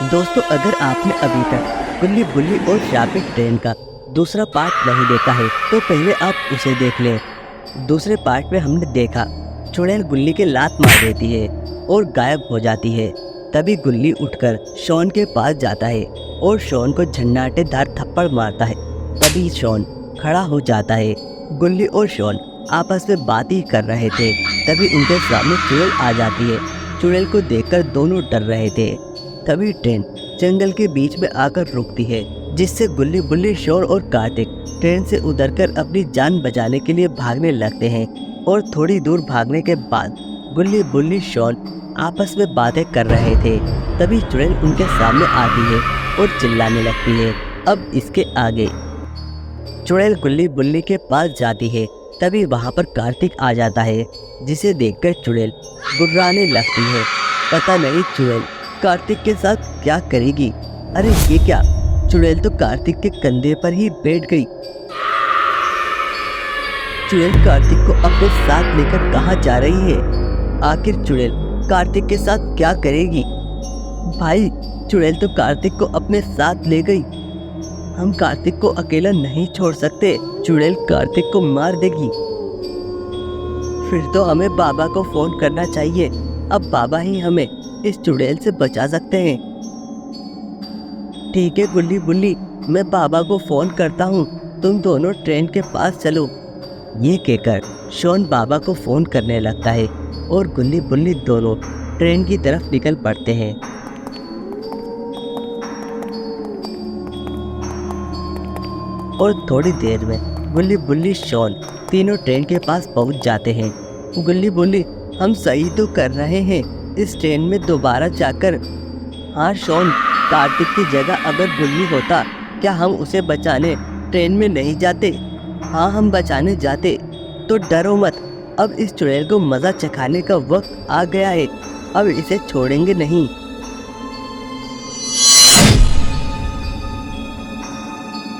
दोस्तों, अगर आपने अभी तक गुल्ली बुल्ली और श्रापित ट्रेन का दूसरा पार्ट नहीं देखा है तो पहले आप उसे देख लें। दूसरे पार्ट में हमने देखा चुड़ैल गुल्ली के लात मार देती है और गायब हो जाती है। तभी गुल्ली उठकर शॉन के पास जाता है और शॉन को झन्नाटेदार थप्पड़ मारता है। तभी शॉन खड़ा हो जाता है। गुल्ली और शॉन आपस में बात ही कर रहे थे। तभी उनके सामने चुड़ैल आ जाती है। चुड़ैल को देखकर दोनों डर रहे थे। तभी ट्रेन जंगल के बीच में आकर रुकती है, जिससे गुल्ली बुल्ली, शॉन और कार्तिक ट्रेन से उतरकर अपनी जान बचाने के लिए भागने लगते हैं। और थोड़ी दूर भागने के बाद गुल्ली बुल्ली, शॉन आपस में बातें कर रहे थे। तभी चुड़ैल उनके सामने आती है और चिल्लाने लगती है। अब इसके आगे चुड़ैल गुल्ली बुल्ली के पास जाती है। तभी वहाँ पर कार्तिक आ जाता है, जिसे देखकर चुड़ैल गुर्राने लगती है। पता नहीं चुड़ैल कार्तिक के साथ क्या करेगी। अरे ये क्या, चुड़ैल तो कार्तिक के कंधे पर ही बैठ गई। चुड़ैल कार्तिक को अपने साथ लेकर कहाँ जा रही है? आखिर चुड़ैल कार्तिक के साथ क्या करेगी? भाई, चुड़ैल तो कार्तिक को अपने साथ ले गई। हम कार्तिक को अकेला नहीं छोड़ सकते। चुड़ैल कार्तिक को मार देगी। फिर तो हमें बाबा को फोन करना चाहिए। अब बाबा ही हमें इस चुड़ैल से बचा सकते हैं। ठीक है गुल्ली बुल्ली, मैं बाबा को फोन करता हूँ, तुम दोनों ट्रेन के पास चलो। ये कहकर शॉन बाबा को फोन करने लगता है और गुल्ली बुल्ली दोनों ट्रेन की तरफ निकल पड़ते हैं। और थोड़ी देर में गुल्ली बुल्ली, शॉन तीनों ट्रेन के पास पहुंच जाते हैं। गुल्ली बुल्ली, हम सही तो कर रहे हैं इस ट्रेन में दोबारा जाकर। हाँ शॉन, कार्तिक की जगह अगर गुल्ली होता, क्या हम उसे बचाने ट्रेन में नहीं जाते? हाँ, हम बचाने जाते। तो डरो मत, अब इस चुड़ैल को मज़ा चखाने का वक्त आ गया है। अब इसे छोड़ेंगे नहीं।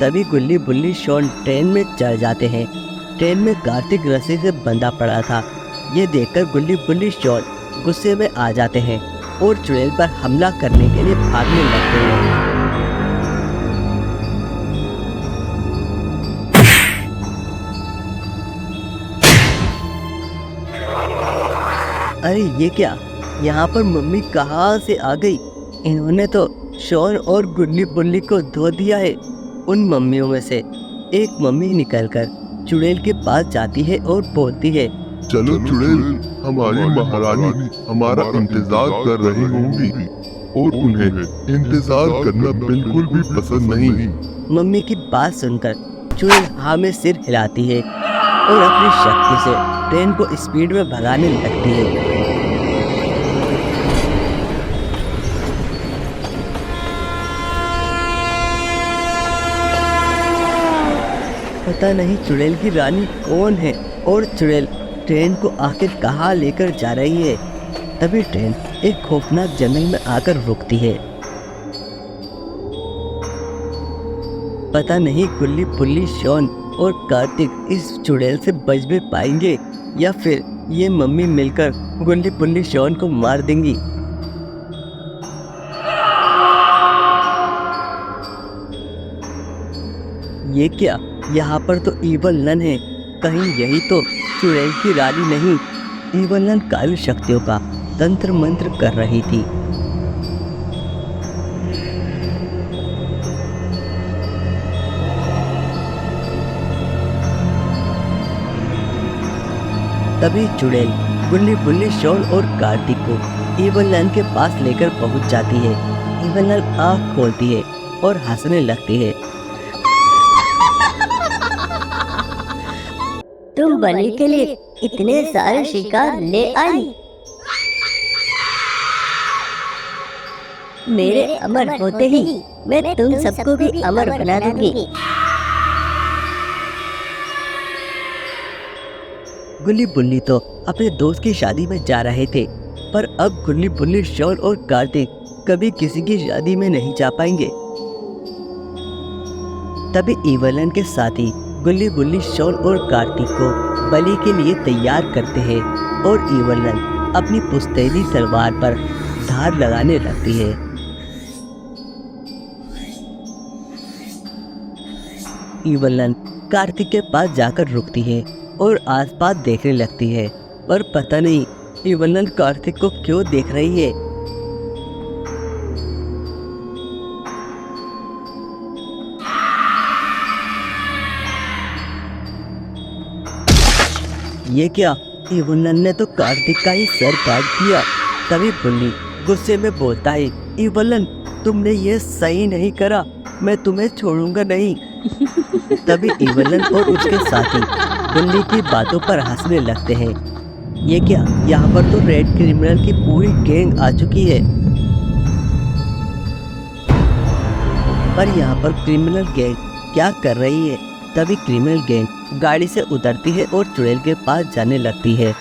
तभी गुल्ली बुल्ली, शॉन ट्रेन में चढ़ जाते हैं। ट्रेन में कार्तिक रस्सी से बंधा पड़ा था। ये देखकर गुल्ली बुल्ली, शॉन गुस्से में आ जाते हैं और चुड़ैल पर हमला करने के लिए भागने लगते हैं। अरे ये क्या, यहाँ पर मम्मी कहाँ से आ गई? इन्होंने तो शॉन और गुल्ली बुल्ली को धो दिया है। उन मम्मियों में से एक मम्मी निकलकर चुड़ैल के पास जाती है और बोलती है, चलो चुड़ैल, हमारी महारानी हमारा इंतजार कर रही होंगी और उन्हें इंतजार करना बिल्कुल भी पसंद नहीं। मम्मी की बात सुनकर चुड़ैल हाँ में सिर हिलाती है और अपनी शक्ति से ट्रेन को स्पीड में भगाने लगती है। पता नहीं चुड़ैल की रानी कौन है और चुड़ैल ट्रेन को आखिर कहाँ लेकर जा रही है। तभी ट्रेन एक खौफनाक जंगल में आकर रुकती है। पता नहीं गुल्ली बुल्ली, शॉन और कार्तिक इस चुड़ैल से बच भी पाएंगे या फिर ये मम्मी मिलकर गुल्ली बुल्ली, शॉन को मार देंगी। ये क्या, यहाँ पर तो ईवल नन है। कहीं यही तो चुड़ैल की रानी नहीं? ईवल नन काली शक्तियों का तंत्र मंत्र कर रही थी। तभी चुड़ैल गुल्ली बुल्ली, शॉन और कार्तिक को ईवल नन के पास लेकर पहुंच जाती है। ईवल नन आँख खोलती है और हंसने लगती है। तुम बलि के लिए इतने सारे शिकार ले आई। मेरे अमर होते ही मैं तुम सबको भी अमर बना दूंगी। गुल्ली बुल्ली तो अपने दोस्त की शादी में जा रहे थे, पर अब गुल्ली बुल्ली, शॉन और कार्तिक कभी किसी की शादी में नहीं जा पाएंगे। तभी ईवल नन के साथी गुल्ली बुल्ली, शॉन और कार्तिक को बलि के लिए तैयार करते हैं और ईवल नन अपनी पुश्तैनी तलवार पर धार लगाने लगती है। इवलन कार्तिक के पास जाकर रुकती है और आसपास देखने लगती है, पर पता नहीं इवलन कार्तिक को क्यों देख रही है। ये क्या, इवलन ने तो कार्तिक का ही सर काट दिया। तभी बुल्ली गुस्से में बोलता है, इवलन तुमने ये सही नहीं करा, मैं तुम्हें छोड़ूंगा नहीं। तभी इवलन और उसके साथी बुल्ली की बातों पर हंसने लगते हैं। ये क्या, यहाँ पर तो रेड क्रिमिनल की पूरी गैंग आ चुकी है। पर यहाँ पर क्रिमिनल गैंग क्या कर रही है? तभी क्रिमिनल गैंग गाड़ी से उतरती है और चुड़ैल के पास जाने लगती है।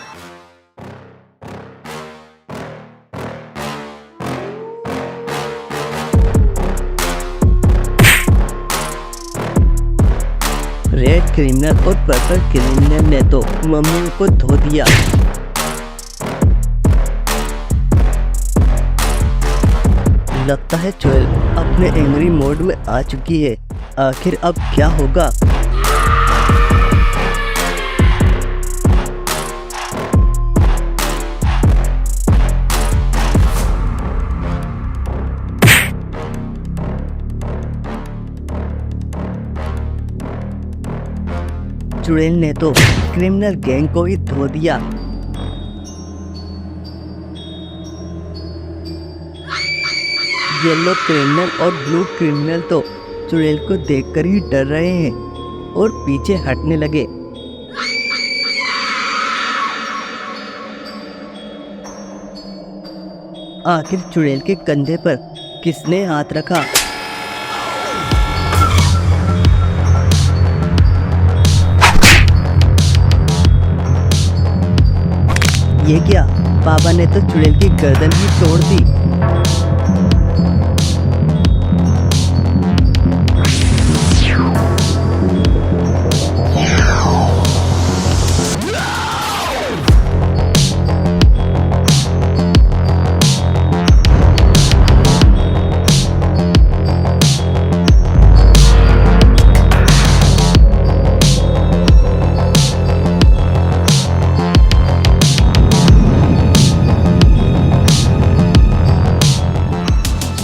रेड क्रिमिनल और पर्पल क्रिमिनल ने तो मम्मी को धो दिया। लगता है चुड़ैल अपने एंग्री मोड में आ चुकी है। आखिर अब क्या होगा? चुड़ैल ने तो क्रिमिनल गैंग को ही धो दिया। येलो क्रिमिनल और ब्लू क्रिमिनल तो चुड़ैल को देखकर ही डर रहे हैं और पीछे हटने लगे। आखिर चुड़ैल के कंधे पर किसने हाथ रखा? ये क्या, बाबा ने तो चुड़ैल की गर्दन ही तोड़ दी।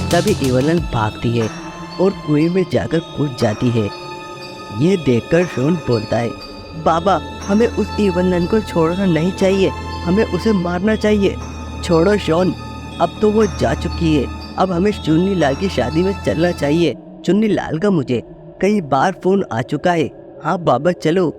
तभी इवलन भागती है और कुएं में जाकर कूद जाती है। ये देखकर शॉन बोलता है, बाबा हमें उस इवलन को छोड़ना नहीं चाहिए, हमें उसे मारना चाहिए। छोड़ो शॉन, अब तो वो जा चुकी है, अब हमें चुन्नी लाल की शादी में चलना चाहिए। चुन्नी लाल का मुझे कई बार फोन आ चुका है। हाँ बाबा चलो।